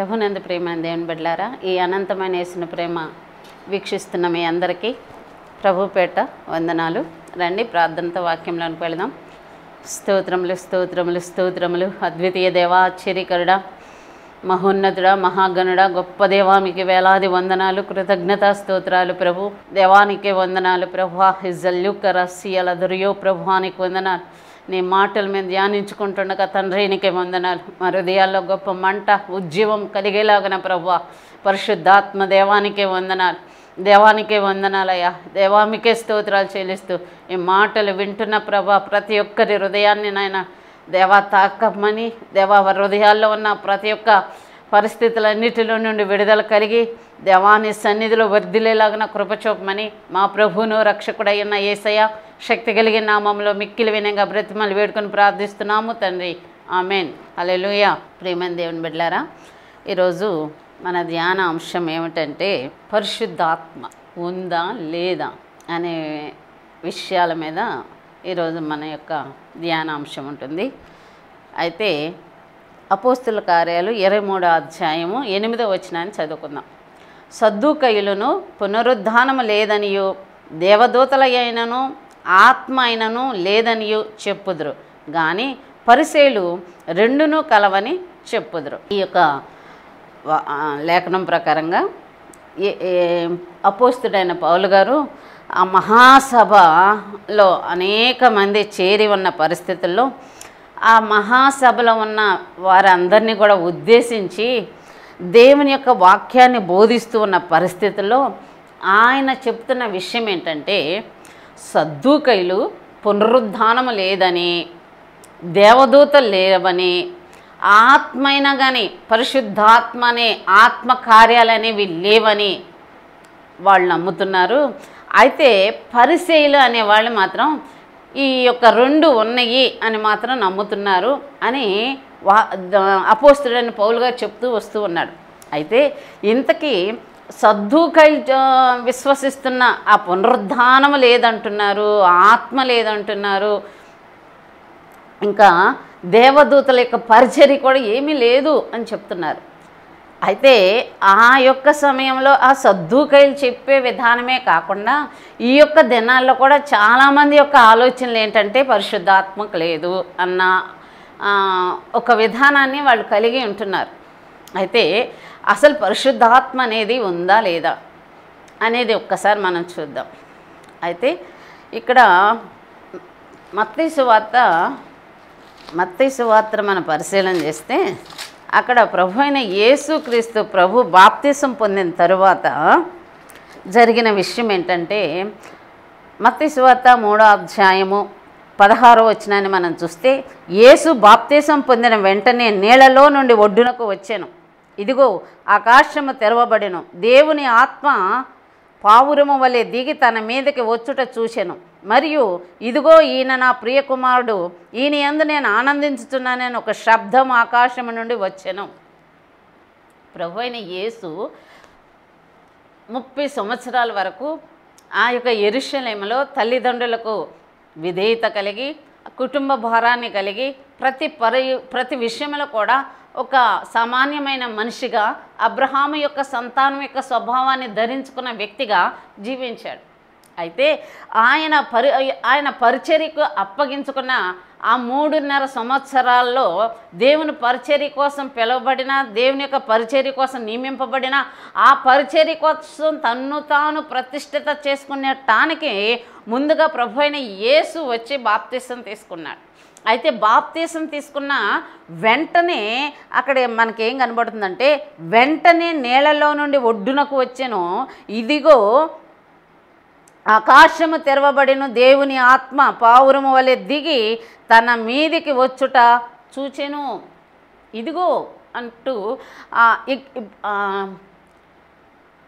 ప్రభునందు ప్రేమ దేవుని బిడ్డలారా, ఈ అనంతమైన యేసుని ప్రేమ వీక్షిస్తున్న మీ అందరికీ ప్రభు పేట వందనాలు. రండి ప్రార్థనతో వాక్యంలోనికి వెళదాం. స్తోత్రములు స్తోత్రములు స్తోత్రములు. అద్వితీయ దేవా, ఆశ్చర్యకరుడా, మహోన్నతుడా, మహాగణుడా, గొప్ప దేవా, మీకు వేలాది వందనాలు, కృతజ్ఞతా స్తోత్రాలు ప్రభు. దేవానికి వందనాలు ప్రభు. హిజల్యుక్క రస్సియల దుర్యో ప్రభువానికి వందనాలు. నీ మాటలు మేము ధ్యానించుకుంటుండగా తండ్రినికే వందనాలు. మా హృదయాల్లో గొప్ప మంట ఉజ్జీవం కలిగేలాగన ప్రభు. పరిశుద్ధాత్మ దేవానికే వందనాలు, దేవానికే వందనాలయ్యా. దేవామికే స్తోత్రాలు చెల్లిస్తూ ఈ మాటలు వింటున్న ప్రభా ప్రతి ఒక్కరి హృదయాన్ని నాయన దేవా తాకమని, దేవా హృదయాల్లో ఉన్న ప్రతి ఒక్క పరిస్థితులన్నిటిలో నుండి విడుదల కలిగి దేవాని సన్నిధిలో వర్ధిల్లేలాగిన కృపచూపమని మా ప్రభువును రక్షకుడైన యేసయ్య శక్తి కలిగిన నామంలో మిక్కిలి వినంగా బ్రతిమలు వేడుకొని ప్రార్థిస్తున్నాము తండ్రి, ఆమెన్. హల్లెలూయా. ప్రియమైన దేవుని బిడ్డలారా, ఈరోజు మన ధ్యాన అంశం ఏమిటంటే పరిశుద్ధాత్మ ఉందా లేదా అనే విషయాల మీద ఈరోజు మన యొక్క ధ్యానాంశం ఉంటుంది. అయితే అపోస్తుల కార్యాలు 23వ అధ్యాయము 8వ వచనాన్ని చదువుకుందాం. సద్దూకయులను పునరుద్ధానము లేదనియు దేవదూతలైనను ఆత్మ అయినను లేదనియు చెప్పుదురు, కానీ పరిసయ్యులు రెండును కలవని చెప్పుదురు. ఈ యొక్క లేఖనం ప్రకారంగా అపోస్తుడైన పౌలు గారు ఆ మహాసభలో అనేక మంది చేరి ఉన్న పరిస్థితుల్లో ఆ మహాసభలో ఉన్న వారందరినీ కూడా ఉద్దేశించి దేవుని యొక్క వాక్యాన్ని బోధిస్తూ ఉన్న పరిస్థితుల్లో ఆయన చెప్తున్న విషయం ఏంటంటే సద్దూకయులు పునరుద్ధానము లేదని, దేవదూతలు లేవని, ఆత్మ అయినా కానీ పరిశుద్ధాత్మ అనే ఆత్మ కార్యాలనేవి లేవని వాళ్ళు నమ్ముతున్నారు. అయితే పరిసయ్యులు అనేవాళ్ళు మాత్రం ఈ యొక్క రెండు ఉన్నాయి అని మాత్రం నమ్ముతున్నారు అని అపోస్తుడైన పౌలు గారు చెప్తూ వస్తూ ఉన్నాడు. అయితే ఇంతకీ సద్దూకయులు విశ్వసిస్తున్న ఆ పునరుద్ధానం లేదంటున్నారు, ఆత్మ లేదంటున్నారు, ఇంకా దేవదూతల యొక్క పరిచర్య కూడా ఏమీ లేదు అని చెప్తున్నారు. అయితే ఆ యొక్క సమయంలో ఆ సద్దూకయులు చెప్పే విధానమే కాకుండా ఈ యొక్క దినాల్లో కూడా చాలామంది యొక్క ఆలోచనలు ఏంటంటే పరిశుద్ధాత్మకు లేదు అన్న ఒక విధానాన్ని వాళ్ళు కలిగి ఉంటున్నారు. అయితే అసలు పరిశుద్ధాత్మ అనేది ఉందా లేదా అనేది ఒక్కసారి మనం చూద్దాం. అయితే ఇక్కడ మత్తయి సువార్త మనం పరిశీలన చేస్తే అక్కడ ప్రభు అయిన యేసుక్రీస్తు ప్రభు బాప్తిసం పొందిన తరువాత జరిగిన విషయం ఏంటంటే మత్తయి సువార్త 3వ అధ్యాయము 16వ వచనాన్ని మనం చూస్తే, యేసు బాప్తిసం పొందిన వెంటనే నీళ్లలో నుండి ఒడ్డునకు వచ్చెను. ఇదిగో ఆకాశము తెరవబడెను, దేవుని ఆత్మ పావురము వలె దిగి తన మీదకి వచ్చుట చూచెను. మరియు ఇదిగో ఈయన నా ప్రియకుమారుడు, ఈయన యందు నేను ఆనందించుతున్నానని ఒక శబ్దం ఆకాశము నుండి వచ్చెను. ప్రభు అయిన యేసు 30 సంవత్సరాల వరకు ఆ యొక్క యెరూషలేములో తల్లిదండ్రులకు విధేయత కలిగి, కుటుంబ భారాన్ని కలిగి, ప్రతి విషయంలో కూడా ఒక సామాన్యమైన మనిషిగా అబ్రహాము యొక్క సంతానం యొక్క స్వభావాన్ని ధరించుకున్న వ్యక్తిగా జీవించాడు. అయితే ఆయన పరిచర్యకు అప్పగించుకున్న ఆ 3.5 సంవత్సరాల్లో దేవుని పరిచర్య కోసం పిలువబడిన, దేవుని యొక్క పరిచర్య కోసం నియమింపబడిన, ఆ పరిచర్య కోసం తన్ను తాను ప్రతిష్ఠిత చేసుకునేటానికి ముందుగా ప్రభు అయిన యేసు వచ్చి బాప్తిసం తీసుకున్నాడు. అయితే బాప్తిసం తీసుకున్న వెంటనే అక్కడ మనకేం కనబడుతుందంటే, వెంటనే నీళ్లలో నుండి ఒడ్డునకు వచ్చెను, ఇదిగో ఆకాశము తెరవబడిన, దేవుని ఆత్మ పావురము వలె దిగి తన మీదికి వచ్చుట చూచెను. ఇదిగో అంటూ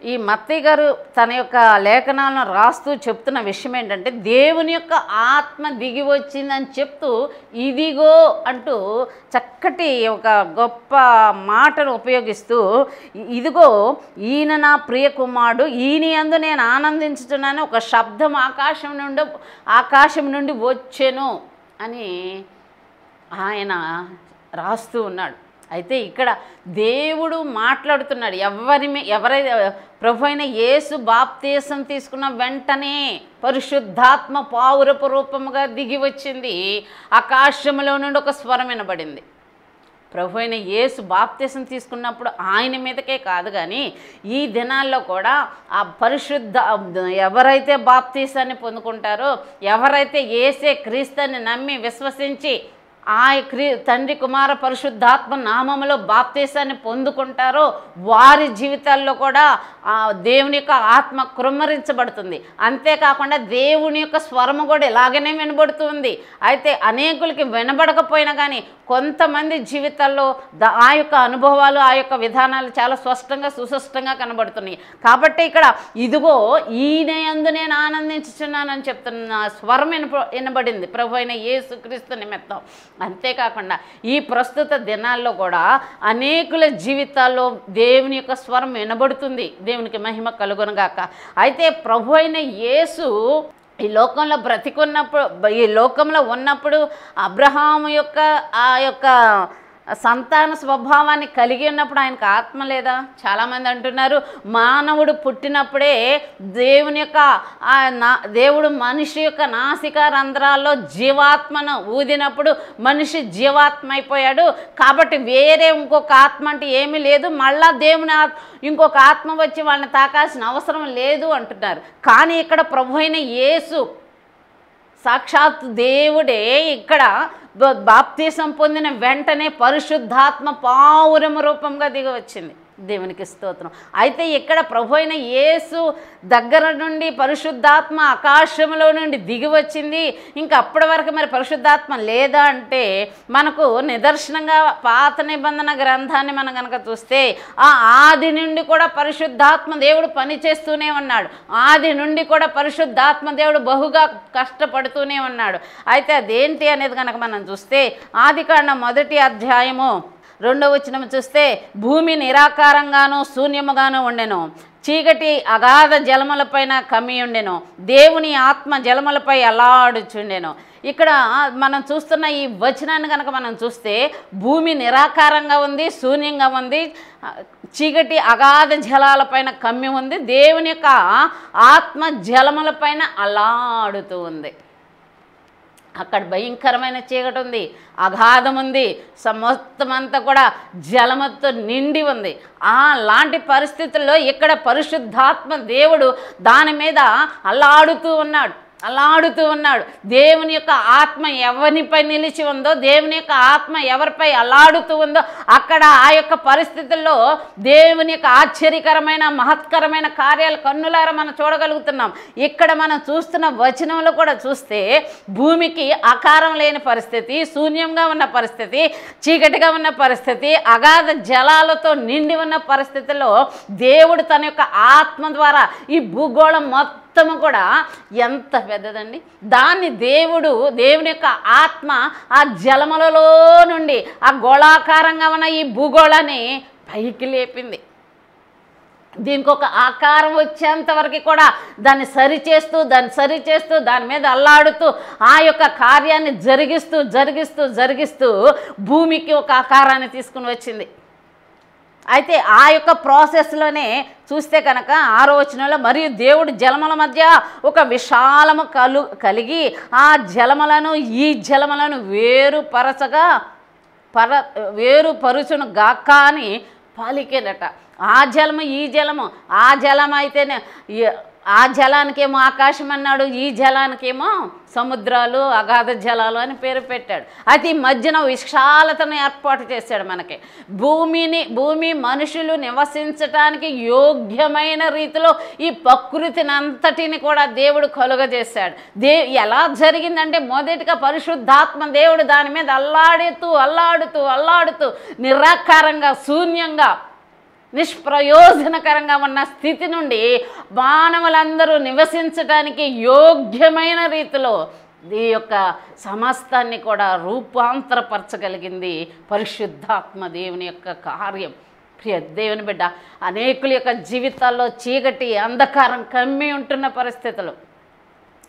ఈ మత్తయి గారు తన యొక్క లేఖనాలను రాస్తూ చెప్తున్న విషయం ఏంటంటే దేవుని యొక్క ఆత్మ దిగి వచ్చిందని చెప్తూ ఇదిగో అంటూ చక్కటి ఒక గొప్ప మాటను ఉపయోగిస్తూ, ఇదిగో ఈయన నా ప్రియ కుమారుడు, ఈయన యందు నేను ఆనందించుతున్నాను, ఒక శబ్దం ఆకాశం నుండి వచ్చెను అని ఆయన రాస్తూ ఉన్నాడు. అయితే ఇక్కడ దేవుడు మాట్లాడుతున్నాడు. ఎవరైతే ప్రభు అయిన యేసు బాప్తీసం తీసుకున్న వెంటనే పరిశుద్ధాత్మ పావురపు రూపముగా దిగి వచ్చింది. ఆకాశములో నుండి ఒక స్వరం వినబడింది. ప్రభు అయిన యేసు బాప్తీసం తీసుకున్నప్పుడు ఆయన మీదకే కాదు, కానీ ఈ దినాల్లో కూడా ఆ ఎవరైతే బాప్తీసాన్ని పొందుకుంటారో, ఎవరైతే యేసే క్రీస్తుని నమ్మి విశ్వసించి ఆ తండ్రి కుమార పరిశుద్ధాత్మ నామములో బాప్తీసాన్ని పొందుకుంటారో వారి జీవితాల్లో కూడా ఆ దేవుని యొక్క ఆత్మ కృమ్మరించబడుతుంది. అంతేకాకుండా దేవుని యొక్క స్వరము కూడా ఇలాగనే వినబడుతుంది. అయితే అనేకులకి వినబడకపోయినా కానీ కొంతమంది జీవితాల్లో ఆ యొక్క అనుభవాలు, ఆ యొక్క విధానాలు చాలా స్పష్టంగా సుస్పష్టంగా కనబడుతున్నాయి. కాబట్టి ఇక్కడ ఇదిగో ఈయన యందు నేను ఆనందించుచున్నానని చెప్తున్న స్వరం వినబడింది ప్రభు అయిన యేసుక్రీస్తు నిమిత్తం. అంతేకాకుండా ఈ ప్రస్తుత దినాల్లో కూడా అనేకుల జీవితాల్లో దేవుని యొక్క స్వరం వినబడుతుంది. దేవునికి మహిమ కలుగునుగాక. అయితే ప్రభు అయిన యేసు ఈ లోకంలో బ్రతికున్నప్పుడు, ఈ లోకంలో ఉన్నప్పుడు అబ్రహాము యొక్క ఆ యొక్క సంతాన స్వభావాన్ని కలిగి ఉన్నప్పుడు ఆయనకు ఆత్మ లేదా? చాలామంది అంటున్నారు మానవుడు పుట్టినప్పుడే దేవుడు మనిషి యొక్క నాసిక రంధ్రాల్లో జీవాత్మను ఊదినప్పుడు మనిషి జీవాత్మ అయిపోయాడు. కాబట్టి వేరే ఇంకొక ఆత్మ అంటే ఏమీ లేదు, మళ్ళా దేవుని ఇంకొక ఆత్మ వచ్చి వాళ్ళని తాకాల్సిన అవసరం లేదు అంటున్నారు. కానీ ఇక్కడ ప్రభు అయిన యేసు సాక్షాత్ దేవుడే ఇక్కడ బాప్తీసం పొందిన వెంటనే పరిశుద్ధాత్మ పావురము రూపంగా దిగి వచ్చింది. దేవునికి స్తోత్రం. అయితే ఇక్కడ ప్రభు అయిన యేసు దగ్గర నుండి పరిశుద్ధాత్మ ఆకాశంలో నుండి దిగి వచ్చింది. ఇంకా అప్పటి వరకు మరి పరిశుద్ధాత్మ లేదా అంటే మనకు నిదర్శనంగా పాత నిబంధన గ్రంథాన్ని మనం కనుక చూస్తే ఆ ఆది నుండి కూడా పరిశుద్ధాత్మ దేవుడు పనిచేస్తూనే ఉన్నాడు. ఆది నుండి కూడా పరిశుద్ధాత్మ దేవుడు బహుగా కష్టపడుతూనే ఉన్నాడు. అయితే అదేంటి అనేది కనుక మనం చూస్తే ఆదికాండం 1వ అధ్యాయము 2వ వచనం చూస్తే భూమి నిరాకారంగాను శూన్యముగాను ఉండెను, చీకటి అగాధ జలములపైన కమ్మి ఉండెను, దేవుని ఆత్మ జలములపై అల్లాడుచుండెను. ఇక్కడ మనం చూస్తున్న ఈ వచనాన్ని కనుక మనం చూస్తే భూమి నిరాకారంగా ఉంది, శూన్యంగా ఉంది, చీకటి అగాధ జలాలపైన కమ్మి ఉంది, దేవుని యొక్క ఆత్మ జలములపైన అల్లాడుతూ ఉంది. అక్కడ భయంకరమైన చీకటి ఉంది, అగాధం ఉంది, మొత్తం అంతా కూడా జలముతో నిండి ఉంది. అలాంటి పరిస్థితుల్లో ఇక్కడ పరిశుద్ధాత్మ దేవుడు దాని మీద అల్లాడుతూ ఉన్నాడు. దేవుని యొక్క ఆత్మ ఎవరిపై నిలిచి ఉందో, దేవుని యొక్క ఆత్మ ఎవరిపై అల్లాడుతూ ఉందో అక్కడ ఆ యొక్క పరిస్థితుల్లో దేవుని యొక్క ఆశ్చర్యకరమైన మహత్కరమైన కార్యాలు కన్నులారా మనం చూడగలుగుతున్నాం. ఇక్కడ మనం చూస్తున్న వచనంలో కూడా చూస్తే భూమికి ఆకారం లేని పరిస్థితి, శూన్యంగా ఉన్న పరిస్థితి, చీకటిగా ఉన్న పరిస్థితి, అగాధ జలాలతో నిండి ఉన్న పరిస్థితుల్లో దేవుడు తన యొక్క ఆత్మ ద్వారా ఈ భూగోళం మొత్తం కూడా ఎంత పెద్దదండి, దాన్ని దేవుని యొక్క ఆత్మ ఆ జలములలో నుండి ఆ గోళాకారంగా ఉన్న ఈ భూగోళాన్ని పైకి లేపింది. దీనికి ఒక ఆకారం వచ్చేంత వరకు కూడా దాన్ని సరిచేస్తూ దాని మీద అల్లాడుతూ ఆ యొక్క కార్యాన్ని జరిగిస్తూ భూమికి ఒక ఆకారాన్ని తీసుకుని వచ్చింది. అయితే ఆ యొక్క ప్రాసెస్లోనే చూస్తే కనుక 6వ వచనంలో మరియు దేవుడు జలముల మధ్య ఒక విశాలము కలిగి ఆ జలములను ఈ జలములను వేరుపరుచును గాక అని పలికేనట. ఆ జలము ఈ జలము, ఆ జలం అయితేనే ఆ జలానికేమో ఆకాశం అన్నాడు, ఈ జలానికేమో సముద్రాలు అగాధ జలాలు అని పేరు పెట్టాడు. అయితే ఈ మధ్యన విశాలతను ఏర్పాటు చేశాడు మనకి. భూమి మనుషులు నివసించటానికి యోగ్యమైన రీతిలో ఈ ప్రకృతిని అంతటిని కూడా దేవుడు కలుగజేశాడు. ఎలా జరిగిందంటే మొదటిగా పరిశుద్ధాత్మ దేవుడు దాని మీద అల్లాడుతూ నిరాకారంగా శూన్యంగా నిష్ప్రయోజనకరంగా ఉన్న స్థితి నుండి మానవులందరూ నివసించడానికి యోగ్యమైన రీతిలో ఈ యొక్క సమస్తాన్ని కూడా రూపాంతరపరచగలిగింది పరిశుద్ధాత్మ దేవుని యొక్క కార్యం. ప్రియ దేవుని బిడ్డ, అనేకుల యొక్క జీవితాల్లో చీకటి అంధకారం కమ్మి ఉంటున్న పరిస్థితులు,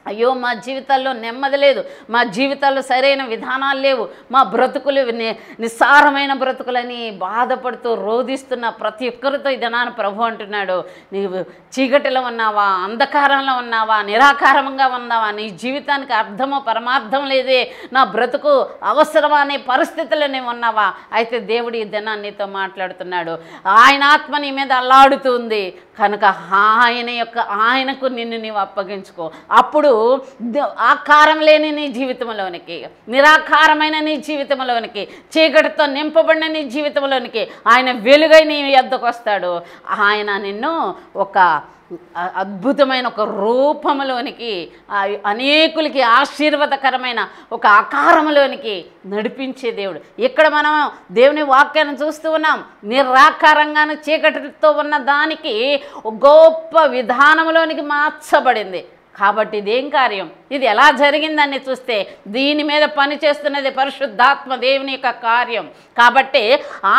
అయ్యో మా జీవితాల్లో నెమ్మది లేదు, మా జీవితాల్లో సరైన విధానాలు లేవు, మా బ్రతుకులు నిస్సారమైన బ్రతుకులని బాధపడుతూ రోధిస్తున్న ప్రతి ఒక్కరితో ఈ దినాన ప్రభు అంటున్నాడు, నీవు చీకటిలో ఉన్నావా, అంధకారంలో ఉన్నావా, నిరాకారంగా ఉన్నావా, నీ జీవితానికి అర్థమో పరమార్థం లేదే, నా బ్రతుకు అవసరమా అనే పరిస్థితుల్లో నీవు ఉన్నావా? అయితే దేవుడు ఈ దినాన్ని నీతో మాట్లాడుతున్నాడు. ఆయన ఆత్మ నీ మీద అల్లాడుతుంది కనుక ఆయనకు నిన్ను నీవు అప్పగించుకో. అప్పుడు ఆకారం లేని నీ జీవితంలోనికి, నిరాకారమైన నీ జీవితంలోనికి, చీకటితో నింపబడిన నీ జీవితంలోనికి ఆయన వెలుగై నీ యొద్దకు వస్తాడు. ఆయన నిన్ను ఒక అద్భుతమైన ఒక రూపంలోనికి, అనేకులకి ఆశీర్వాదకరమైన ఒక ఆకారంలోనికి నడిపించే దేవుడు. ఇక్కడ మనం దేవుని వాక్యాన్ని చూస్తూ ఉన్నాం. నిరాకారంగాను చీకటితో ఉన్న దానికి గొప్ప విధానంలోనికి మార్చబడింది. కాబట్టి ఇదేం కార్యం, ఇది ఎలా జరిగిందని చూస్తే దీని మీద పనిచేస్తున్నది పరిశుద్ధాత్మ దేవుని యొక్క కార్యం. కాబట్టి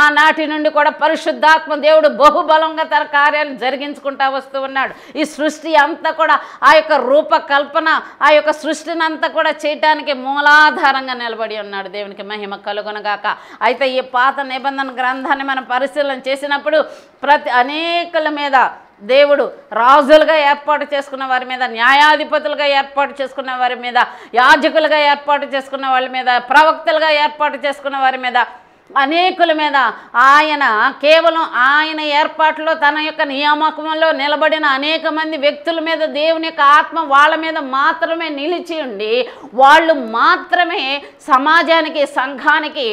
ఆనాటి నుండి కూడా పరిశుద్ధాత్మ దేవుడు బహుబలంగా తన కార్యాలు జరిగించుకుంటూ వస్తూ ఉన్నాడు. ఈ సృష్టి అంతా కూడా ఆ యొక్క రూపకల్పన, ఆ యొక్క సృష్టిని అంతా కూడా చేయటానికి మూలాధారంగా నిలబడి ఉన్నాడు. దేవునికి మహిమ కలుగునగాక. అయితే ఈ పాత నిబంధన గ్రంథాన్ని మనం పరిశీలన చేసినప్పుడు అనేకుల మీద దేవుడు రాజులుగా ఏర్పాటు చేసుకున్న వారి మీద, న్యాయాధిపతులుగా ఏర్పాటు చేసుకున్న వారి మీద, యాజకులుగా ఏర్పాటు చేసుకున్న వాళ్ళ మీద, ప్రవక్తలుగా ఏర్పాటు చేసుకున్న వారి మీద, అనేకుల మీద ఆయన కేవలం ఆయన ఏర్పాటులో తన యొక్క నియామకంలో నిలబడిన అనేక మంది వ్యక్తుల మీద దేవుని యొక్క ఆత్మ వాళ్ళ మీద మాత్రమే నిలిచి ఉండి వాళ్ళు మాత్రమే సమాజానికి, సంఘానికి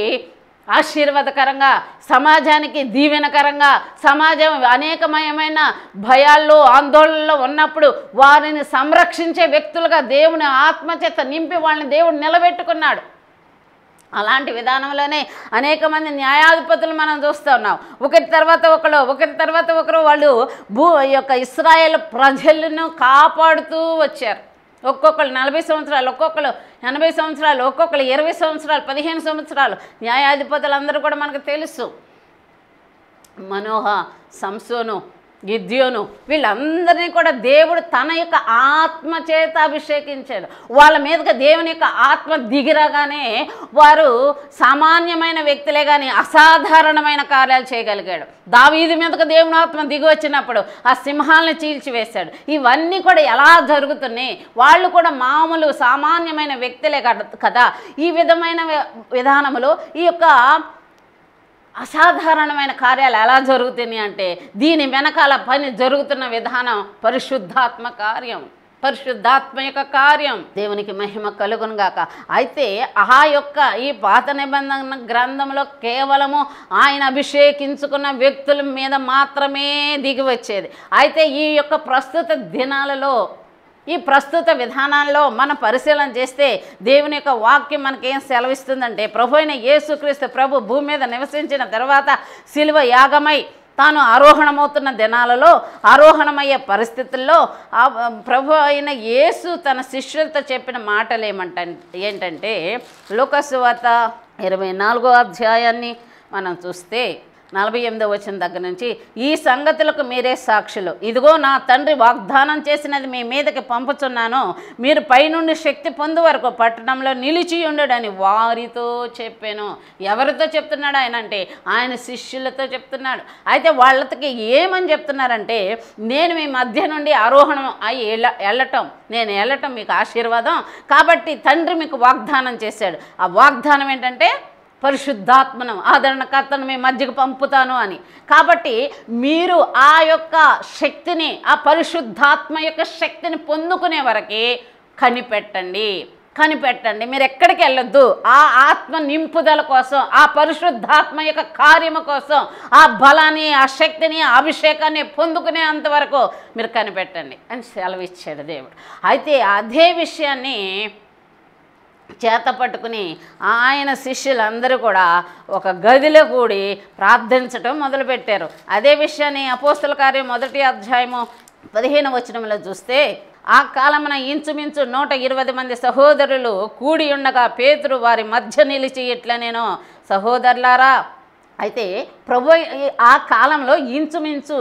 ఆశీర్వాదకరంగా, సమాజానికి దీవెనకరంగా, సమాజం అనేకమయమైన భయాల్లో ఆందోళనలో ఉన్నప్పుడు వారిని సంరక్షించే వ్యక్తులుగా దేవుని ఆత్మచేత నింపి వాళ్ళని దేవుడు నిలబెట్టుకున్నాడు. అలాంటి విధానంలోనే అనేక మంది న్యాయాధిపతులు మనం చూస్తూ ఉన్నాం. ఒకరి తర్వాత ఒకరు వాళ్ళు యొక్క ఇశ్రాయేలు ప్రజలను కాపాడుతూ వచ్చారు. ఒక్కొక్కరు 40 సంవత్సరాలు, ఒక్కొక్కరు 80 సంవత్సరాలు, ఒక్కొక్కరు 20 సంవత్సరాలు, 15 సంవత్సరాలు. న్యాయాధిపతులందరూ కూడా మనకు తెలుసు. మనోహ, సంసోను, గిద్యోను, వీళ్ళందరినీ కూడా దేవుడు తన యొక్క ఆత్మ చేత అభిషేకించాడు. వాళ్ళ మీదగా దేవుని యొక్క ఆత్మ దిగిరాగానే వారు సామాన్యమైన వ్యక్తులే కానీ అసాధారణమైన కార్యాలు చేయగలిగాడు. దావీదు మీదగా దేవుని ఆత్మ దిగి వచ్చినప్పుడు ఆ సింహాలను చీల్చివేశాడు. ఇవన్నీ కూడా ఎలా జరుగుతున్నాయి? వాళ్ళు కూడా మామూలు సామాన్యమైన వ్యక్తులే కదా. ఈ విధమైన విధానంలో ఈ యొక్క అసాధారణమైన కార్యాలు ఎలా జరుగుతున్నాయి అంటే దీని వెనకాల పని జరుగుతున్న విధానం పరిశుద్ధాత్మ కార్యం, పరిశుద్ధాత్మ యొక్క కార్యం. దేవునికి మహిమ కలుగునుగాక. అయితే ఆ యొక్క ఈ పాత నిబంధన గ్రంథంలో కేవలము ఆయన అభిషేకించుకున్న వ్యక్తుల మీద మాత్రమే దిగి వచ్చేది. అయితే ఈ యొక్క ప్రస్తుత దినాలలో, ఈ ప్రస్తుత విధానాల్లో మనం పరిశీలన చేస్తే దేవుని యొక్క వాక్యం మనకేం సెలవిస్తుందంటే, ప్రభు అయిన యేసుక్రీస్తు ప్రభు భూమి మీద నివసించిన తర్వాత శిలువ యాగమై తాను ఆరోహణమవుతున్న దినాలలో, ఆరోహణమయ్యే పరిస్థితుల్లో ప్రభు అయిన యేసు తన శిష్యులతో చెప్పిన మాటలు ఏంటంటే లూకా సువార్త 24వ అధ్యాయాన్ని మనం చూస్తే 48వ వచనం దగ్గర నుంచి, ఈ సంగతులకు మీరే సాక్షులు. ఇదిగో నా తండ్రి వాగ్దానం చేసినది మీ మీదకి పంపుచున్నాను. మీరు పైనుండి శక్తి పొందు వరకు పట్టణంలో నిలిచి ఉండడని వారితో చెప్పాను. ఎవరితో చెప్తున్నాడు ఆయన అంటే ఆయన శిష్యులతో చెప్తున్నాడు. అయితే వాళ్ళకి ఏమని చెప్తున్నారంటే, నేను మీ మధ్య నుండి ఆరోహణం అయి నేను వెళ్ళటం మీకు ఆశీర్వాదం. కాబట్టి తండ్రి మీకు వాగ్దానం చేశాడు. ఆ వాగ్దానం ఏంటంటే పరిశుద్ధాత్మను, ఆదరణకర్తను మీ మధ్యకు పంపుతాను అని. కాబట్టి మీరు ఆ యొక్క శక్తిని, ఆ పరిశుద్ధాత్మ యొక్క శక్తిని పొందుకునే వరకు కనిపెట్టండి. మీరు ఎక్కడికి వెళ్ళొద్దు. ఆ ఆత్మ నింపుదల కోసం, ఆ పరిశుద్ధాత్మ యొక్క కార్యము కోసం, ఆ బలాన్ని, ఆ శక్తిని, ఆ అభిషేకాన్ని పొందుకునే అంతవరకు మీరు కనిపెట్టండి అని సెలవిచ్చాడు దేవుడు. అయితే అదే విషయాన్ని చేత పట్టుకుని ఆయన శిష్యులందరూ కూడా ఒక గదిలో కూడి ప్రార్థించటం మొదలుపెట్టారు. అదే విషయాన్ని అపోస్తల కార్యం 1వ అధ్యాయము 15వ వచనంలో చూస్తే, ఆ కాలమున ఇంచుమించు 120 మంది సహోదరులు కూడి ఉండగా పేతురు వారి మధ్య నిలిచి ఇట్లా, నేను సహోదరులారా. అయితే ప్రభు ఆ కాలంలో ఇంచుమించు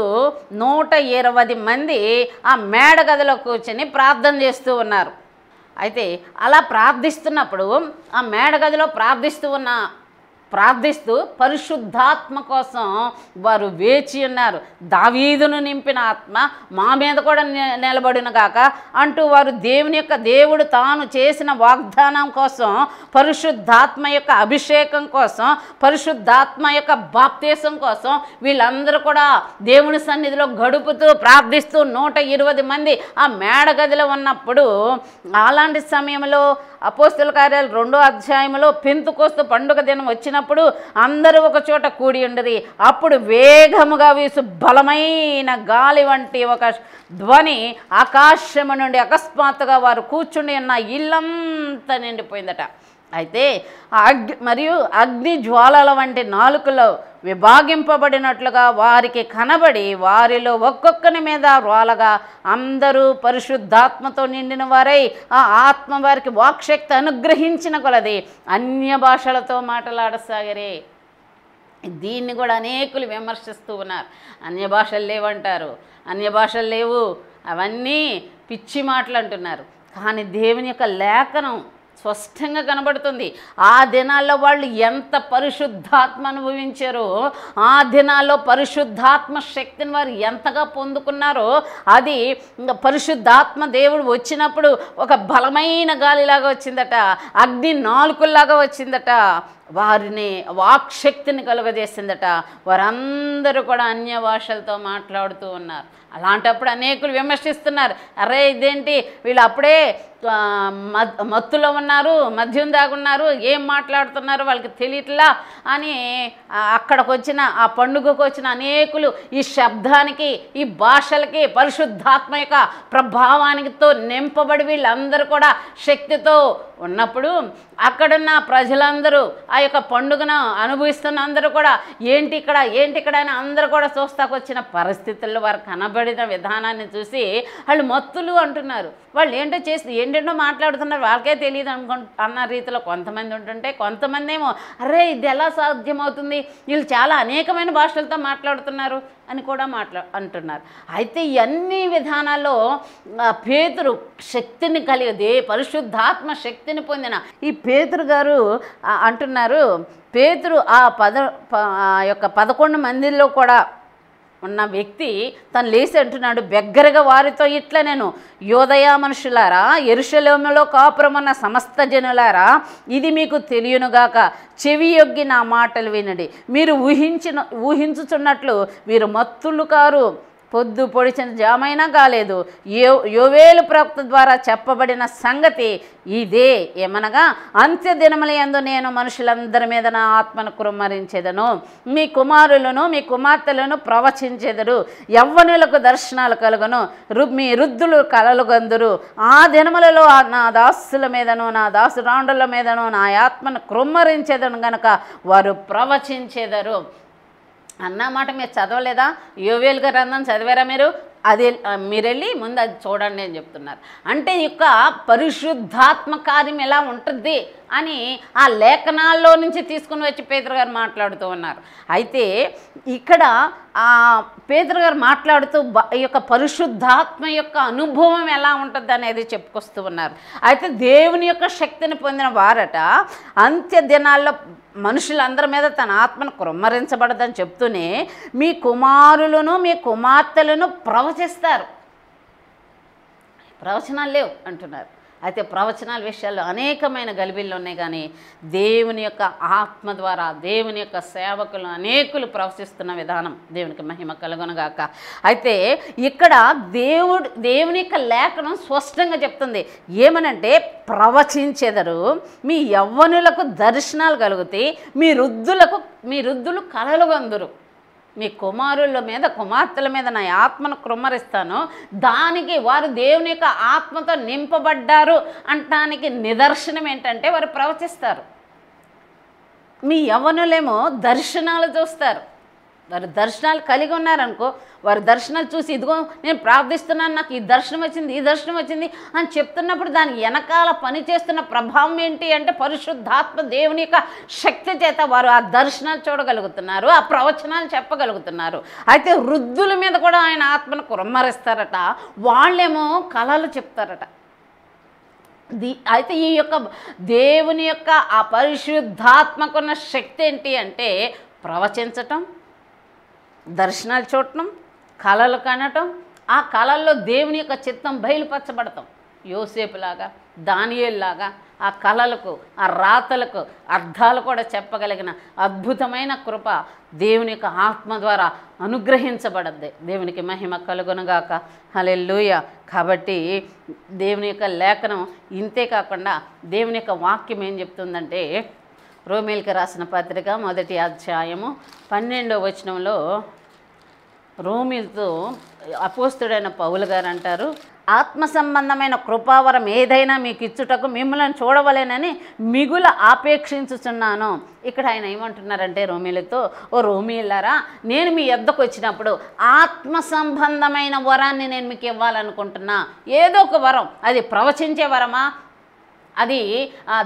120 మంది ఆ మేడ గదిలో కూర్చొని ప్రార్థన చేస్తూ ఉన్నారు. అయితే అలా ప్రార్థిస్తున్నప్పుడు ఆ మేడగదిలో ప్రార్థిస్తూ పరిశుద్ధాత్మ కోసం వారు వేచి ఉన్నారు. దావీదును నింపిన ఆత్మ మా మీద కూడా నిలబడిన గాక అంటూ వారు దేవుడు తాను చేసిన వాగ్దానం కోసం, పరిశుద్ధాత్మ యొక్క అభిషేకం కోసం, పరిశుద్ధాత్మ యొక్క బాప్తీసం కోసం వీళ్ళందరూ కూడా దేవుని సన్నిధిలో గడుపుతూ ప్రార్థిస్తూ 120 మంది ఆ మేడగదిలో ఉన్నప్పుడు, అలాంటి సమయంలో అపోస్తలుల కార్యాలు 2వ అధ్యాయంలో పెంతెకోస్తు పండుగ దినం వచ్చినప్పుడు అందరూ ఒక చోట కూడి ఉండిరి. అప్పుడు వేగముగా వీసు బలమైన గాలి వంటి ఒక ధ్వని ఆకాశము నుండి అకస్మాత్తుగా వారు కూర్చుని ఉన్న ఇల్లంతా నిండిపోయిందట. అయితే మరియు అగ్ని జ్వాలల వంటి నాలుకలో విభాగింపబడినట్లుగా వారికి కనబడి వారిలో ఒక్కొక్కని మీద రాలగా అందరూ పరిశుద్ధాత్మతో నిండిన వారై ఆ ఆత్మ వారికి వాక్శక్తి అనుగ్రహించిన కొలది అన్య భాషలతో మాట్లాడసాగరే. దీన్ని కూడా అనేకులు విమర్శిస్తూ ఉన్నారు. అన్య భాషలు లేవంటారు, అన్య భాషలు లేవు, అవన్నీ పిచ్చి మాటలు అంటున్నారు. కానీ దేవుని యొక్క లేఖనం స్పష్టంగా కనబడుతుంది. ఆ దినాల్లో వాళ్ళు ఎంత పరిశుద్ధాత్మ అనుభవించారో, ఆ దినాల్లో పరిశుద్ధాత్మ శక్తిని వారు ఎంతగా పొందుకున్నారో, అది పరిశుద్ధాత్మ దేవుడు వచ్చినప్పుడు ఒక బలమైన గాలిలాగా వచ్చిందట, అగ్ని నాలుకల్లాగా వచ్చిందట, వారిని వాక్శక్తిని కలుగజేసిందట. వారందరూ కూడా అన్య భాషలతో మాట్లాడుతూ ఉన్నారు. అలాంటప్పుడు అనేకులు విమర్శిస్తున్నారు, అరే ఇదేంటి వీళ్ళు అప్పుడే మత్తులో ఉన్నారు, మద్యం దాగున్నారు, ఏం మాట్లాడుతున్నారు వాళ్ళకి తెలియట్లా అని అక్కడికి వచ్చిన ఆ పండుగకు వచ్చిన అనేకులు ఈ శబ్దానికి, ఈ భాషలకి, పరిశుద్ధాత్మ యొక్క ప్రభావానికితో నింపబడి వీళ్ళందరూ కూడా శక్తితో ఉన్నప్పుడు అక్కడున్న ప్రజలందరూ ఆ యొక్క పండుగను అనుభవిస్తున్న అందరూ కూడా ఏంటి ఇక్కడ అని అందరూ కూడా చూస్తాకొచ్చిన పరిస్థితుల్లో వారు కనబడిన విధానాన్ని చూసి వాళ్ళు మత్తులు అంటున్నారు. వాళ్ళు ఏంటో మాట్లాడుతున్నారు, వాళ్ళకే తెలియదు అన్న రీతిలో కొంతమంది ఉంటుంటే, కొంతమంది ఏమో అరే ఇది ఎలా సాధ్యమవుతుంది, వీళ్ళు చాలా అనేకమైన భాషలతో మాట్లాడుతున్నారు అని కూడా అంటున్నారు. అయితే ఇవన్నీ విధానాల్లో పేతురు శక్తిని కలిగదే, పరిశుద్ధాత్మ శక్తిని పొందిన ఈ పేతురు గారు అంటున్నారు, పేతురు ఆ 11 మందిలో కూడా ఉన్న వ్యక్తి తను లేచి అంటున్నాడు, బెగ్గరగా వారితో ఇట్లా నేను, యోదయ మనుషులారా, యెరూషలేములో కాపురమున్న సమస్త జనులారా, ఇది మీకు తెలియనుగాక, చెవి యొగ్గి నా మాటలు వినండి. మీరు ఊహించుచున్నట్లు వీరు మత్తులు కారు, పొద్దు పొడిచిన జామైనా కాలేదు. యోవేలు ప్రవక్త ద్వారా చెప్పబడిన సంగతి ఇదే, ఏమనగా అంత్య దినములందు నేను మనుషులందరి మీద నా ఆత్మను కుమ్మరించెదను, మీ కుమారులను మీ కుమార్తెలను ప్రవచించెదరు, యవ్వనులకు దర్శనాలు కలుగును, మీ వృద్ధులు కలలు గందురు. ఆ దినములలో నా దాసుల మీదను నా దాసురాండుల మీదను నా ఆత్మను కుమ్మరించెదను గనక వారు ప్రవచించెదరు అన్నమాట. మీరు చదవలేదా? యోవేలు గ్రంథం చదివారా మీరు? అది మీరు వెళ్ళి ముందు అది చూడండి అని చెప్తున్నారు. అంటే యొక్క పరిశుద్ధాత్మ కార్యం ఎలా ఉంటుంది అని ఆ లేఖనాల్లో నుంచి తీసుకుని వచ్చి పేతురు గారు మాట్లాడుతూ ఉన్నారు. అయితే ఇక్కడ ఆ పేతురు గారు మాట్లాడుతూ ఈ యొక్క పరిశుద్ధాత్మ యొక్క అనుభవం ఎలా ఉంటుంది అనేది చెప్పుకొస్తూ ఉన్నారు. అయితే దేవుని యొక్క శక్తిని పొందిన వారట అంత్య దినాల్లో మనుషులందరి మీద తన ఆత్మను కుమ్మరించబడదని చెప్తూనే మీ కుమారులను మీ కుమార్తెలను ప్రవచిస్తారు. ప్రవచనాలు లేవు అంటున్నారు. అయితే ప్రవచనాల విషయాల్లో అనేకమైన గలిబిళ్ళు ఉన్నాయి, కానీ దేవుని యొక్క ఆత్మ ద్వారా దేవుని యొక్క సేవకులు అనేకులు ప్రవచిస్తున్న విధానం దేవునికి మహిమ కలుగునుగాక. అయితే ఇక్కడ దేవుని యొక్క లేఖనం స్పష్టంగా చెప్తుంది ఏమనంటే, ప్రవచించెదరు, మీ యవ్వనులకు దర్శనాలు కలుగుతాయి, మీ వృద్ధులు కలలు గందురు, మీ కుమారుల మీద కుమార్తెల మీద నా ఆత్మను కుమ్మరిస్తాను. దానికి వారు దేవుని యొక్క ఆత్మతో నింపబడ్డారు అంటానికి నిదర్శనం ఏంటంటే వారు ప్రవచిస్తారు. మీ యవ్వనులేమో దర్శనాలు చూస్తారు. వారు దర్శనాలు కలిగి ఉన్నారనుకో, వారు దర్శనాలు చూసి ఇదిగో నేను ప్రార్థిస్తున్నాను, నాకు ఈ దర్శనం వచ్చింది అని చెప్తున్నప్పుడు దాని వెనకాల పనిచేస్తున్న ప్రభావం ఏంటి అంటే పరిశుద్ధాత్మ దేవుని యొక్క శక్తి చేత వారు ఆ దర్శనాలు చూడగలుగుతున్నారు, ఆ ప్రవచనాలు చెప్పగలుగుతున్నారు. అయితే వృద్ధుల మీద కూడా ఆయన ఆత్మను కుమ్మరిస్తారట, వాళ్ళేమో కళలు చెప్తారట. అయితే ఈ యొక్క దేవుని యొక్క ఆ పరిశుద్ధాత్మకున్న శక్తి ఏంటి అంటే ప్రవచించటం, దర్శనాలు చూడటం, కళలు కనటం, ఆ కళల్లో దేవుని యొక్క చిత్తం బయలుపరచబడతాం. యోసేపులాగా, దానియేలులాగా ఆ కళలకు, ఆ రాతలకు అర్థాలు కూడా చెప్పగలిగిన అద్భుతమైన కృప దేవుని యొక్క ఆత్మ ద్వారా అనుగ్రహించబడద్ది. దేవునికి మహిమ కలుగునుగాక. హల్లెలూయా. కాబట్టి దేవుని యొక్క లేఖనం ఇంతే కాకుండా దేవుని యొక్క వాక్యం ఏం చెప్తుందంటే, రోమీయులకు రాసిన పత్రిక 1వ అధ్యాయము 12వ వచనంలో రోమీయులతో అపోస్తుడైన పౌలు గారు అంటారు, ఆత్మ సంబంధమైన కృపావరం ఏదైనా మీకు ఇచ్చుటకు మిమ్మల్ని చూడవలేనని మిగుల ఆపేక్షించుచున్నాను. ఇక్కడ ఆయన ఏమంటున్నారంటే రోమీయులతో, ఓ రోమీయులారా, నేను మీ యొద్దకు వచ్చినప్పుడు ఆత్మ సంబంధమైన వరాన్ని నేను మీకు ఇవ్వాలనుకుంటున్నా. ఏదో ఒక వరం, అది ప్రవచించే వరమా, అది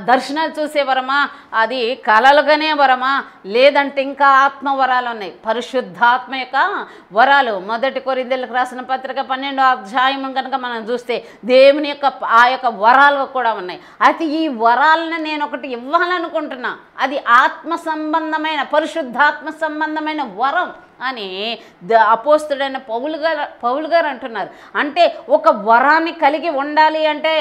దర్శనాలు చూసే వరమా, అది కలలుగానే వరమా, లేదంటే ఇంకా ఆత్మవరాలు ఉన్నాయి. పరిశుద్ధాత్మ యొక్క వరాలు 1 కొరింథీయులకు రాసిన పత్రిక 12వ అధ్యాయం కనుక మనం చూస్తే దేవుని యొక్క ఆ యొక్క వరాలు కూడా ఉన్నాయి. అయితే ఈ వరాలను నేను ఒకటి ఇవ్వాలనుకుంటున్నా, అది ఆత్మ సంబంధమైన పరిశుద్ధాత్మ సంబంధమైన వరం అని అపోస్తుడైన పౌలు గారు అంటున్నారు. అంటే ఒక వరాన్ని కలిగి ఉండాలి అంటే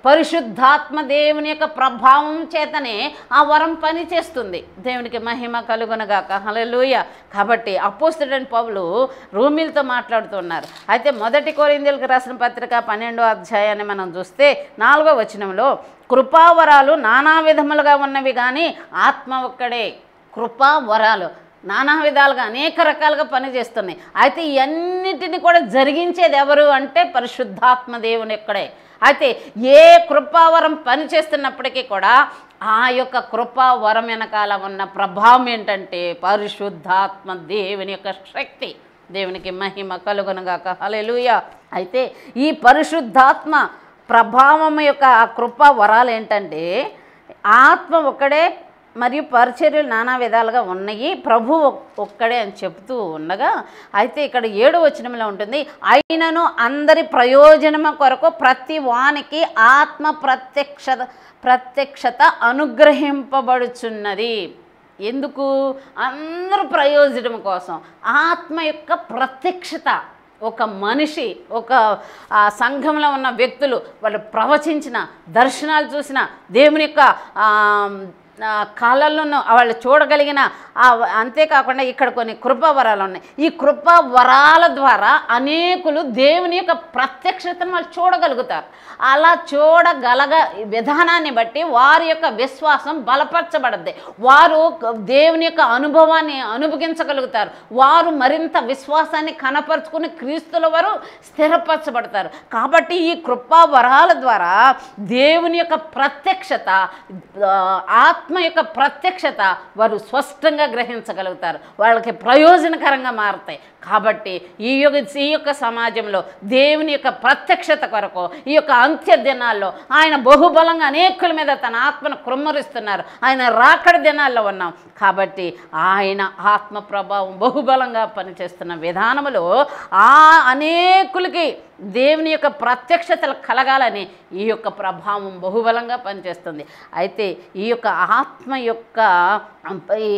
పరిశుద్ధాత్మ దేవుని యొక్క ప్రభావం చేతనే ఆ వరం పనిచేస్తుంది. దేవునికి మహిమ కలుగునగాక. హల్లెలూయా. కాబట్టి అపోస్తుడైన పౌలు రోమీయులతో మాట్లాడుతున్నారు. అయితే 1 కొరింథీయులకు రాసిన పత్రిక 12వ అధ్యాయాన్ని మనం చూస్తే 4వ వచనంలో, కృపావరాలు నానా విధములుగా ఉన్నవి కానీ ఆత్మ ఒక్కడే. కృపావరాలు నానా విధాలుగా అనేక రకాలుగా పనిచేస్తున్నాయి. అయితే ఇవన్నిటిని కూడా జరిగించేది ఎవరు అంటే పరిశుద్ధాత్మ దేవుని ఒక్కడే. అయితే ఏ కృపావరం పనిచేస్తున్నప్పటికీ కూడా ఆ యొక్క కృపావరం వెనకాల ఉన్న ప్రభావం ఏంటంటే పరిశుద్ధాత్మ దేవుని యొక్క శక్తి. దేవునికి మహిమ కలుగునుగాక. హల్లెలూయా. అయితే ఈ పరిశుద్ధాత్మ ప్రభావం యొక్క ఆ కృపా వరాలు ఏంటంటే ఆత్మ ఒక్కడే మరియు పరిచర్యలు నానా విధాలుగా ఉన్నాయి, ప్రభు ఒక్కడే అని చెప్తూ ఉండగా, అయితే ఇక్కడ 7వ వచనంలో ఉంటుంది, అయినను అందరి ప్రయోజనము కొరకు ప్రతి వానికి ఆత్మ ప్రత్యక్షత అనుగ్రహింపబడుచున్నది. ఎందుకు? అందరూ ప్రయోజనం కోసం. ఆత్మ యొక్క ప్రత్యక్షత. ఒక మనిషి, ఒక సంఘంలో ఉన్న వ్యక్తులు వాళ్ళు ప్రవచించిన, దర్శనాలు చూసిన, దేవుని యొక్క కళలను వాళ్ళు చూడగలిగిన, అంతేకాకుండా ఇక్కడ కొన్ని కృపావరాలు ఉన్నాయి. ఈ కృపావరాల ద్వారా అనేకులు దేవుని యొక్క ప్రత్యక్షతను వాళ్ళు చూడగలుగుతారు. అలా చూడగలగ విధానాన్ని బట్టి వారి యొక్క విశ్వాసం బలపరచబడద్ది. వారు దేవుని యొక్క అనుభవాన్ని అనుభవించగలుగుతారు. వారు మరింత విశ్వాసాన్ని కనపరుచుకుని క్రీస్తుల వారు స్థిరపరచబడతారు. కాబట్టి ఈ కృపావరాల ద్వారా దేవుని యొక్క ప్రత్యక్షత, ఆత్మ యొక్క ప్రత్యక్షత వారు స్పష్టంగా గ్రహించగలుగుతారు. వాళ్ళకి ప్రయోజనకరంగా మారుతాయి. కాబట్టి ఈ యొక్క సమాజంలో దేవుని యొక్క ప్రత్యక్షత కొరకు ఈ యొక్క అంత్య దినాల్లో ఆయన బహుబలంగా అనేకుల మీద తన ఆత్మను కృమ్మరిస్తున్నారు. ఆయన రాకడ దినాల్లో ఉన్నాం. కాబట్టి ఆయన ఆత్మ ప్రభావం బహుబలంగా పనిచేస్తున్న విధానములో అనేకులకి దేవుని యొక్క ప్రత్యక్షతలు కలగాలని ఈ యొక్క ప్రభావం బహుబలంగా పనిచేస్తుంది. అయితే ఈ యొక్క ఆత్మ యొక్క ఈ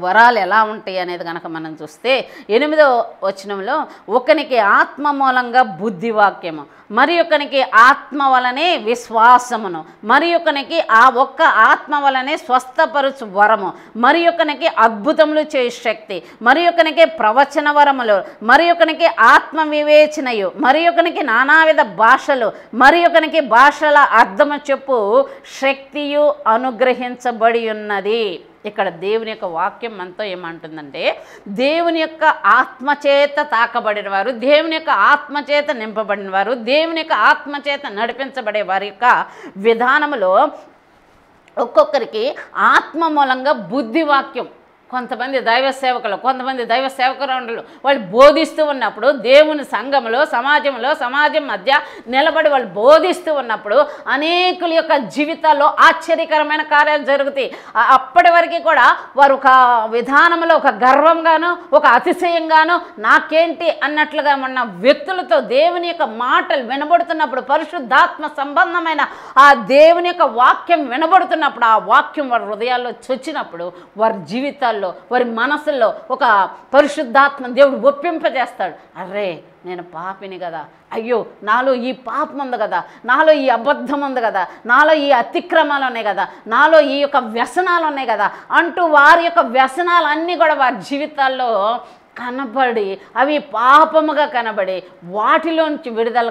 వరాలు ఎలా ఉంటాయి అనేది కనుక మనం చూస్తే 8వ వచనంలో, ఒకనికి ఆత్మ మూలంగా బుద్ధివాక్యము, మరి ఒకనికి ఆత్మ వలనే విశ్వాసమును, మరి ఒకనికి ఆ ఒక్క ఆత్మ వలనే స్వస్థపరుచు వరము, మరి ఒకనికి అద్భుతములు చేయ శక్తి, మరి ఒకనికి ప్రవచన వరములు, మరి ఒకనికి ఆత్మ వివేచనయు, మరి ఒకనికి నానావిధ భాషలు, మరి ఒకనికి భాషల అర్థము చెప్పు శక్తియు అనుగ్రహించబడి ఉన్నది. ఇక్కడ దేవుని యొక్క వాక్యం మనతో ఏమంటుందంటే, దేవుని యొక్క ఆత్మచేత తాకబడిన వారు, దేవుని యొక్క ఆత్మచేత నింపబడిన వారు, దేవుని యొక్క ఆత్మచేత నడిపించబడే వారి యొక్క విధానములో ఒక్కొక్కరికి ఆత్మ మూలంగా బుద్ధివాక్యం, కొంతమంది దైవ సేవకులు, కొంతమంది దైవ సేవకురాండ్రులు వాళ్ళు బోధిస్తూ ఉన్నప్పుడు, దేవుని సంఘంలో సమాజం మధ్య నిలబడి వాళ్ళు బోధిస్తూ ఉన్నప్పుడు అనేకుల యొక్క జీవితాల్లో ఆశ్చర్యకరమైన కార్యాలు జరుగుతాయి. అప్పటి వరకు కూడా వారు ఒక విధానంలో ఒక గర్వంగాను ఒక అతిశయంగాను నాకేంటి అన్నట్లుగా ఉన్న వ్యక్తులతో దేవుని యొక్క మాటలు వినబడుతున్నప్పుడు, పరిశుద్ధాత్మ సంబంధమైన ఆ దేవుని యొక్క వాక్యం వినబడుతున్నప్పుడు, ఆ వాక్యం వారి హృదయాల్లో చొచ్చినప్పుడు వారి జీవితాల్లో వారి మనసుల్లో ఒక పరిశుద్ధాత్మ దేవుడు ఒప్పింపజేస్తాడు. అరే నేను పాపిని కదా, అయ్యో నాలో ఈ పాపం ఉంది కదా, నాలో ఈ అబద్ధం ఉంది కదా, నాలో ఈ అతిక్రమాలు ఉన్నాయి కదా, నాలో ఈ యొక్క వ్యసనాలు ఉన్నాయి కదా అంటూ వారి యొక్క వ్యసనాలన్నీ కూడా వారి జీవితాల్లో కనబడి అవి పాపముగా కనబడి వాటిలోంచి విడుదల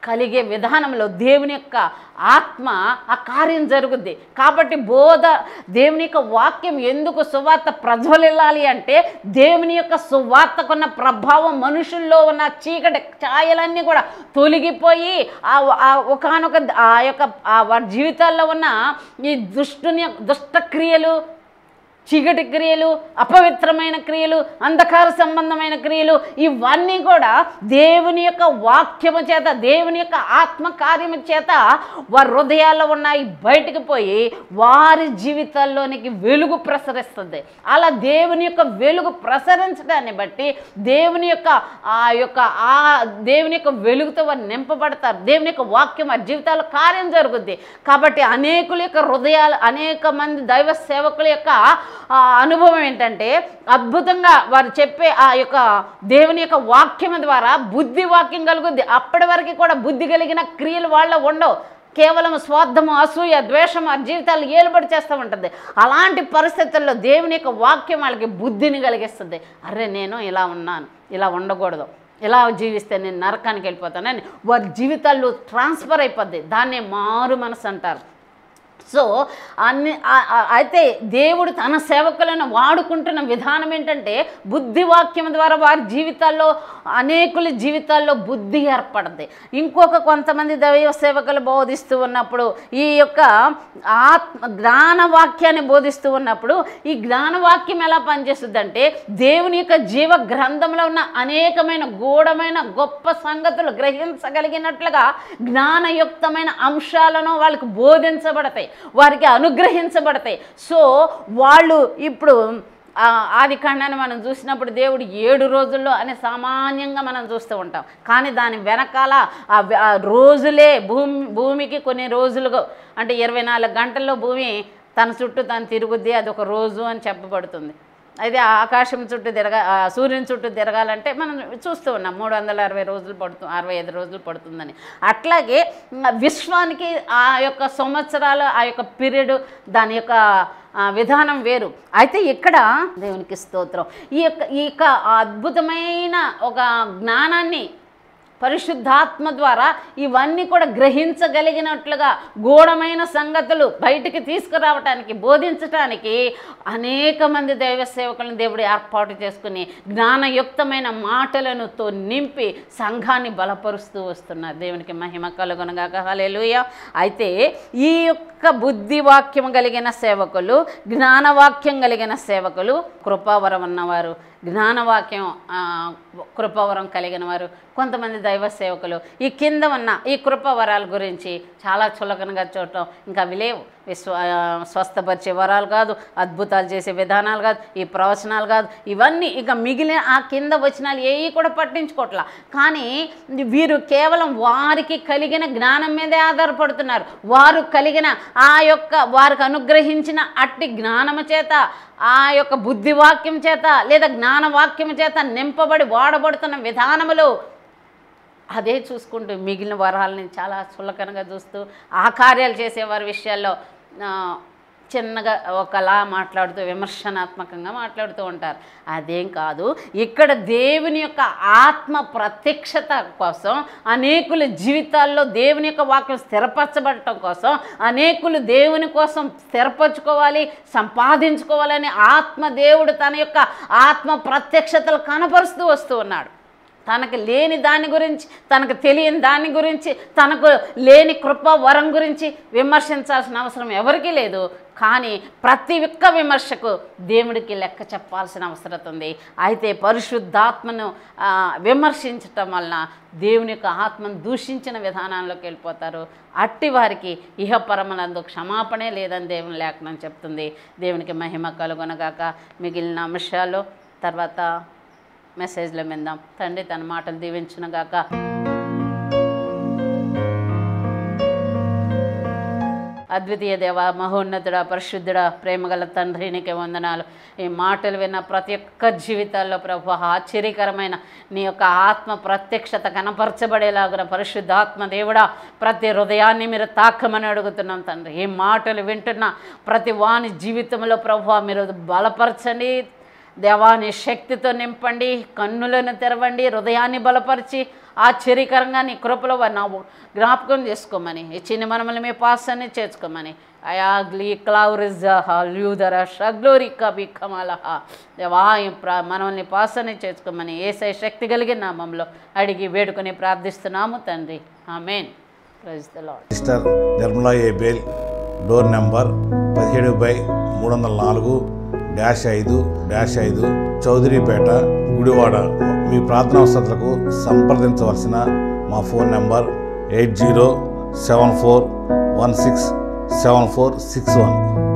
కలిగే విధానంలో దేవుని యొక్క ఆత్మ ఆ కార్యం జరుగుద్ది. కాబట్టి దేవుని యొక్క వాక్యం ఎందుకు సువార్త ప్రజ్వలిల్లాలి అంటే దేవుని యొక్క సువార్తకున్న ప్రభావం మనుషుల్లో ఉన్న చీకటి ఛాయలన్నీ కూడా తొలగిపోయి ఒకానొక ఆ యొక్క వారి జీవితాల్లో ఉన్న ఈ దుష్ట క్రియలు, చీకటి క్రియలు, అపవిత్రమైన క్రియలు, అంధకార సంబంధమైన క్రియలు ఇవన్నీ కూడా దేవుని యొక్క వాక్యము చేత, దేవుని యొక్క ఆత్మ కార్యము చేత వారి హృదయాల్లో ఉన్నాయి బయటికి పోయి వారి జీవితాల్లోనికి వెలుగు ప్రసరిస్తుంది. అలా దేవుని యొక్క వెలుగు ప్రసరించడాన్ని బట్టి దేవుని యొక్క వెలుగుతో వారు నింపబడతారు. దేవుని యొక్క వాక్యం వారి జీవితాల్లో కార్యం జరుగుద్ది. కాబట్టి అనేకుల యొక్క హృదయాలు, అనేక మంది దైవ సేవకుల యొక్క అనుభవం ఏంటంటే అద్భుతంగా వారు చెప్పే ఆ యొక్క దేవుని యొక్క వాక్యం ద్వారా బుద్ధి వాక్యం కలుగుద్ది. అప్పటి వరకు కూడా బుద్ధి కలిగిన క్రియలు వాళ్ళ ఉండవు. కేవలం స్వార్థము, అసూయ, ద్వేషం ఆ జీవితాలు ఏలుబడి చేస్తూ ఉంటుంది. అలాంటి పరిస్థితుల్లో దేవుని యొక్క వాక్యం వాళ్ళకి బుద్ధిని కలిగిస్తుంది. అరే నేను ఇలా ఉన్నాను, ఇలా ఉండకూడదు, ఇలా జీవిస్తే నేను నరకానికి వెళ్ళిపోతానని వారి జీవితాల్లో ట్రాన్స్ఫర్ అయిపోద్ది. దాన్నే మారు మనసు అంటారు. సో అయితే దేవుడు తన సేవకులను వాడుకుంటున్న విధానం ఏంటంటే బుద్ధివాక్యం ద్వారా వారి జీవితాల్లో, అనేకుల జీవితాల్లో బుద్ధి ఏర్పడుతుంది. కొంతమంది దైవ సేవకులు బోధిస్తూ ఉన్నప్పుడు ఈ యొక్క జ్ఞానవాక్యాన్ని బోధిస్తూ ఉన్నప్పుడు ఈ జ్ఞానవాక్యం ఎలా పనిచేస్తుంది అంటే దేవుని యొక్క జీవ గ్రంథంలో ఉన్న అనేకమైన గూఢమైన గొప్ప సంగతులు గ్రహించగలిగినట్లుగా జ్ఞానయుక్తమైన అంశాలను వాళ్ళకు బోధించబడతాయి, వారికి అనుగ్రహించబడతాయి. సో వాళ్ళు ఇప్పుడు ఆది కాండాన్ని మనం చూసినప్పుడు దేవుడు 7 రోజుల్లో అని సామాన్యంగా మనం చూస్తూ ఉంటాం. కానీ దాని వెనకాల ఆ రోజులే భూమికి కొన్ని రోజులుగా అంటే 24 గంటల్లో భూమి తన చుట్టూ తను తిరుగుద్ది, అది ఒక రోజు అని చెప్పబడుతుంది. అయితే ఆకాశం చుట్టూ సూర్యుని చుట్టూ తిరగాలంటే మనం చూస్తూ ఉన్నాం 360 రోజులు 65 రోజులు పడుతుందని. అట్లాగే విశ్వానికి ఆ యొక్క సంవత్సరాలు, ఆ యొక్క పీరియడ్, దాని యొక్క విధానం వేరు. అయితే ఇక్కడ దేవునికి స్తోత్రం, ఈ యొక్క అద్భుతమైన ఒక జ్ఞానాన్ని పరిశుద్ధాత్మ ద్వారా ఇవన్నీ కూడా గ్రహించగలిగినట్లుగా గూఢమైన సంగతులు బయటికి తీసుకురావటానికి, బోధించటానికి అనేక మంది దైవ సేవకులను దేవుడు ఏర్పాటు చేసుకుని జ్ఞానయుక్తమైన మాటలతో నింపి సంఘాన్ని బలపరుస్తూ వస్తున్నారు. దేవునికి మహిమ కలుగునుగాక. హల్లెలూయా. అయితే ఈ యొక్క బుద్ధివాక్యం కలిగిన సేవకులు, జ్ఞానవాక్యం కలిగిన సేవకులు, కృపావరం ఉన్నవారు, జ్ఞానవాక్యం కృపావరం కలిగిన వారు, కొంతమంది దైవ సేవకులు ఈ కింద ఉన్న ఈ కృపావరాల గురించి చాలా చులకనగా చూడటం, ఇంకా అవి లేవు. స్వస్థపరిచే వరాలు కాదు, అద్భుతాలు చేసే విధానాలు కాదు, ఈ ప్రవచనాలు కాదు, ఇవన్నీ ఇక మిగిలిన ఆ కింద వచనాలు ఏవి కూడా పట్టించుకోవట్లా. కానీ వీరు కేవలం వారికి కలిగిన జ్ఞానం మీదే ఆధారపడుతున్నారు. వారు కలిగిన వారికి అనుగ్రహించిన అట్టి జ్ఞానము చేత, ఆ యొక్క బుద్ధివాక్యం చేత లేదా జ్ఞానవాక్యం చేత నింపబడి వాడబడుతున్న విధానములు అదే చూసుకుంటూ మిగిలిన వరాలని చాలా చులకనగా చూస్తూ ఆ కార్యాలు చేసేవారి విషయాల్లో చిన్నగా ఒకలా మాట్లాడుతూ విమర్శనాత్మకంగా మాట్లాడుతూ ఉంటారు. అదేం కాదు. ఇక్కడ దేవుని యొక్క ఆత్మ ప్రత్యక్షత కోసం, అనేకుల జీవితాల్లో దేవుని యొక్క వాక్యం స్థిరపరచబడటం కోసం, అనేకులు దేవుని కోసం స్థిరపరచుకోవాలి, సంపాదించుకోవాలని దేవుడు తన యొక్క ఆత్మ ప్రత్యక్షతలు కనపరుస్తూ వస్తూ ఉన్నాడు. తనకు లేని దాని గురించి, తనకు తెలియని దాని గురించి, తనకు లేని కృప వరం గురించి విమర్శించాల్సిన అవసరం ఎవరికీ లేదు. కానీ ప్రతి ఒక్క విమర్శకు దేవుడికి లెక్క చెప్పాల్సిన అవసరం ఉంది. అయితే పరిశుద్ధాత్మను విమర్శించటం వలన దేవుని యొక్క ఆత్మను దూషించిన విధానంలోకి వెళ్ళిపోతారు. అట్టి వారికి ఇహపరమనందు క్షమాపణే లేదని దేవుని లేఖనం చెప్తుంది. దేవునికి మహిమ కలుగునగాక. మిగిలిన అంశాలు తర్వాత మెసేజ్లో విందాం. తండ్రి తన మాటలు దీవించునుగాక. అద్వితీయ దేవ, మహోన్నతుడా, పరిశుద్ధుడా, ప్రేమగల తండ్రి, నీకే వందనాలు. ఈ మాటలు విన్న ప్రతి ఒక్క జీవితాల్లో ప్రభు ఆశ్చర్యకరమైన నీ యొక్క ఆత్మ ప్రత్యక్షత కనపరచబడేలాగున పరిశుద్ధాత్మ దేవుడా ప్రతి హృదయాన్ని మీరు తాకమని అడుగుతున్నాం తండ్రి. ఈ మాటలు వింటున్న ప్రతి వాని జీవితంలో ప్రభు మీరు బలపరచండి దేవా, నీ శక్తితో నింపండి, కన్నులను తెరవండి, హృదయాన్ని బలపరిచి ఆశ్చర్యకరంగా నీ కృపలో నా జ్ఞాపకం చేసుకోమని, ఈ చిన్న మనమల్ని మీ పాసాన్ని చేర్చుకోమని. అయా గ్లీ క్లౌరిజా ల్యూదర షగ్లోరికా బిక్కమాలహ దేవా, మనల్ని పాసాన్ని చేర్చుకోమని యేసయ్య శక్తి కలిగిన నామంలో అడిగి వేడుకొని ప్రార్థిస్తున్నాము తండ్రి. Amen. Praise the lord. Sister Nirmala A బేల్, డోర్ నెంబర్ 17/304-5-5 చౌదరిపేట, గుడివాడ. మీ ప్రార్థనా అవసరాలకు సంప్రదించవలసిన మా ఫోన్ నెంబర్ 8074167461.